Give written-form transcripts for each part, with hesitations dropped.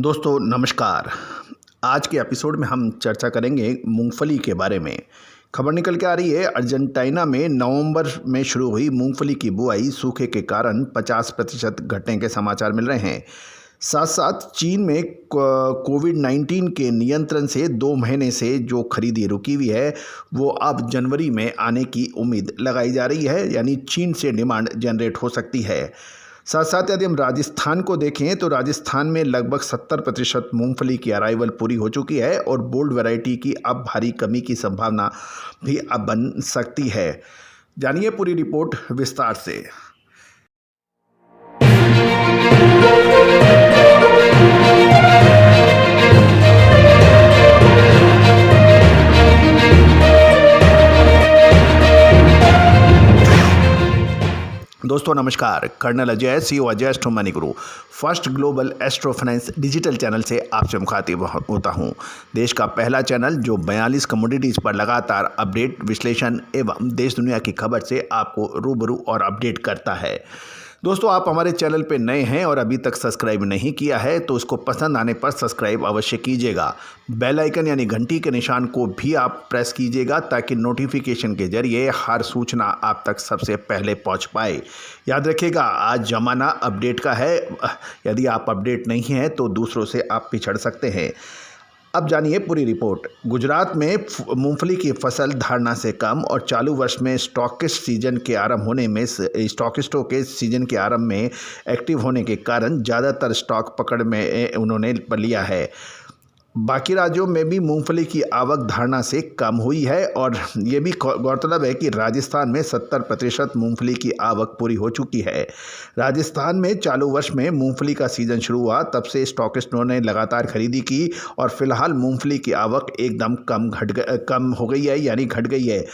दोस्तों नमस्कार। आज के एपिसोड में हम चर्चा करेंगे मूंगफली के बारे में। खबर निकल के आ रही है, अर्जेंटीना में नवंबर में शुरू हुई मूंगफली की बुआई सूखे के कारण 50% घटने के समाचार मिल रहे हैं। साथ साथ चीन में कोविड-19 के नियंत्रण से 2 महीने से जो खरीदी रुकी हुई है वो अब जनवरी में आने की उम्मीद लगाई जा रही है, यानी चीन से डिमांड जनरेट हो सकती है। साथ साथ यदि हम राजस्थान को देखें तो राजस्थान में लगभग 70% मूंगफली की अराइवल पूरी हो चुकी है और बोल्ड वैरायटी की अब भारी कमी की संभावना भी अब बन सकती है। जानिए पूरी रिपोर्ट विस्तार से। दोस्तों नमस्कार। Colonel Ajay, CEO Ajay astro money guru, first global astro finance digital channel से आपसे मुखातिब होता हूं। देश का पहला चैनल जो 42 कमोडिटीज़ पर लगातार अपडेट, विश्लेषण एवं देश दुनिया की खबर से आपको रूबरू और अपडेट करता है। दोस्तों आप हमारे चैनल पे नए हैं और अभी तक सब्सक्राइब नहीं किया है तो इसको पसंद आने पर सब्सक्राइब अवश्य कीजिएगा। बेल आइकन यानी घंटी के निशान को भी आप प्रेस कीजिएगा ताकि नोटिफिकेशन के जरिए हर सूचना आप तक सबसे पहले पहुंच पाए। याद रखिएगा, आज ज़माना अपडेट का है। यदि आप अपडेट नहीं हैं तो दूसरों से आप पिछड़ सकते हैं। अब जानिए पूरी रिपोर्ट। गुजरात में मूंगफली की फसल धारणा से कम और चालू वर्ष में स्टॉकिस्टों के सीजन के आरंभ में एक्टिव होने के कारण ज़्यादातर स्टॉक पकड़ में उन्होंने लिया है। बाकी राज्यों में भी मूंगफली की आवक धारणा से कम हुई है और ये भी गौरतलब है कि राजस्थान में 70% मूंगफली की आवक पूरी हो चुकी है। राजस्थान में चालू वर्ष में मूंगफली का सीजन शुरू हुआ, तब से स्टॉकिस्टों ने लगातार खरीदी की और फिलहाल मूंगफली की आवक एकदम कम हो गई है, यानी घट गई है।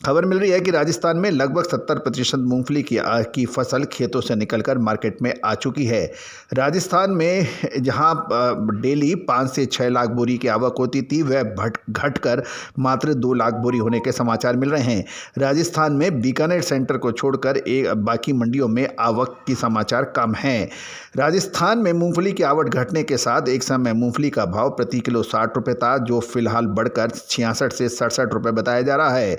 खबर मिल रही है कि राजस्थान में लगभग 70% मूंगफली की फसल खेतों से निकलकर मार्केट में आ चुकी है। राजस्थान में जहां डेली 5 से 6 लाख बोरी की आवक होती थी वह घटकर मात्र 2 लाख बोरी होने के समाचार मिल रहे हैं। राजस्थान में बीकानेर सेंटर को छोड़कर बाकी मंडियों में आवक की समाचार कम हैं। राजस्थान में मूंगफली की आवक घटने के साथ एक समय मूंगफली का भाव प्रति किलो 60 रुपये था, जो फिलहाल बढ़कर 66 से 67 रुपये बताया जा रहा है।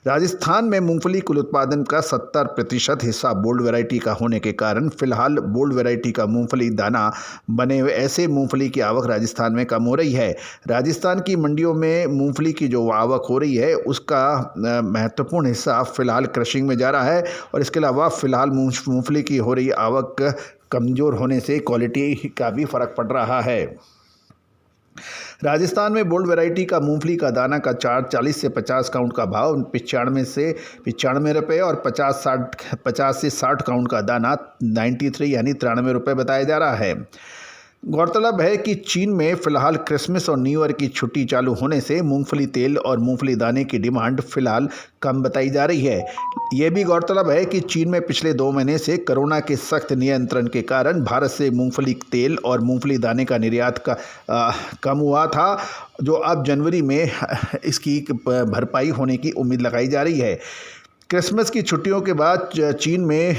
राजस्थान में मूंगफली कुल उत्पादन का 70% हिस्सा बोल्ड वैरायटी का होने के कारण फिलहाल बोल्ड वैरायटी का मूंगफली दाना बने हुए ऐसे मूंगफली की आवक राजस्थान में कम हो रही है। राजस्थान की मंडियों में मूंगफली की जो आवक हो रही है उसका महत्वपूर्ण हिस्सा फिलहाल क्रशिंग में जा रहा है और इसके अलावा फिलहाल मूंगफली की हो रही आवक कमज़ोर होने से क्वालिटी का भी फ़र्क पड़ रहा है। राजस्थान में बोल्ड वैरायटी का मूंगफली का दाना का 40 से 50 काउंट का भाव 95 रुपये और 50 से 60 काउंट का दाना 93 यानी 93 रुपये बताया जा रहा है। गौरतलब है कि चीन में फिलहाल क्रिसमस और न्यू ईयर की छुट्टी चालू होने से मूंगफली तेल और मूंगफली दाने की डिमांड फिलहाल कम बताई जा रही है। यह भी गौरतलब है कि चीन में पिछले 2 महीने से कोरोना के सख्त नियंत्रण के कारण भारत से मूंगफली तेल और मूंगफली दाने का निर्यात कम हुआ था, जो अब जनवरी में इसकी भरपाई होने की उम्मीद लगाई जा रही है। क्रिसमस की छुट्टियों के बाद चीन में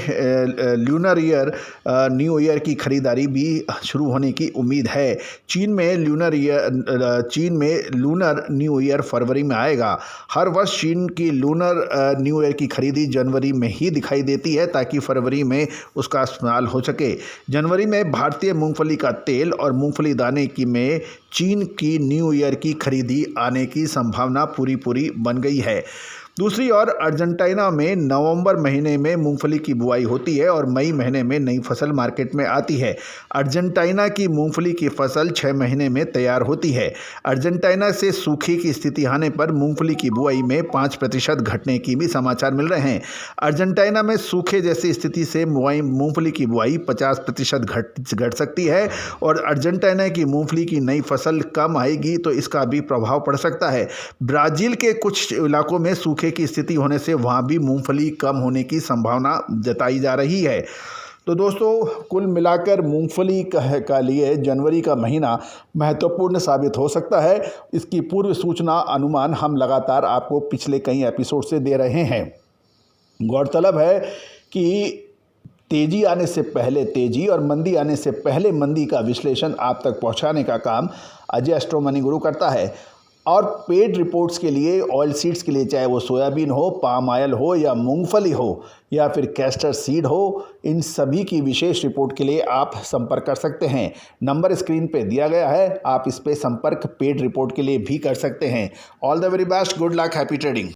न्यू ईयर की खरीदारी भी शुरू होने की उम्मीद है। चीन में लूनर न्यू ईयर फरवरी में आएगा। हर वर्ष चीन की लूनर न्यू ईयर की खरीदी जनवरी में ही दिखाई देती है ताकि फरवरी में उसका इस्तेमाल हो सके। जनवरी में भारतीय मूंगफली का तेल और मूंगफली दाने में चीन की न्यू ईयर की खरीदी आने की संभावना पूरी बन गई है। दूसरी ओर अर्जेंटीना में नवंबर महीने में मूंगफली की बुआई होती है और मई महीने में नई फसल मार्केट में आती है। अर्जेंटीना की मूंगफली की फसल 6 महीने में तैयार होती है। अर्जेंटीना से सूखे की स्थिति आने पर मूंगफली की बुआई में 5% घटने की भी समाचार मिल रहे हैं। अर्जेंटीना में सूखे जैसी स्थिति से मूंगफली की बुआई 50% घट सकती है और अर्जेंटीना की मूंगफली की नई फसल कम आएगी तो इसका भी प्रभाव पड़ सकता है। ब्राज़ील के कुछ इलाकों में सूखे की स्थिति होने से वहां भी मूंगफली कम होने की संभावना जताई जा रही है। तो दोस्तों कुल मिलाकर मूंगफली का लिए जनवरी का महीना महत्वपूर्ण साबित हो सकता है। इसकी पूर्व सूचना अनुमान हम लगातार आपको पिछले कई एपिसोड से दे रहे हैं। गौरतलब है कि तेजी आने से पहले तेजी और मंदी आने से पहले मंदी का विश्लेषण आप तक पहुंचाने का काम अजय एस्ट्रो मनी गुरु करता है। और पेड रिपोर्ट्स के लिए, ऑयल सीड्स के लिए, चाहे वो सोयाबीन हो, पाम ऑयल हो या मूंगफली हो या फिर कैस्टर सीड हो, इन सभी की विशेष रिपोर्ट के लिए आप संपर्क कर सकते हैं। नंबर स्क्रीन पे दिया गया है, आप इस पे संपर्क पेड रिपोर्ट के लिए भी कर सकते हैं। All the very best, good luck, happy trading.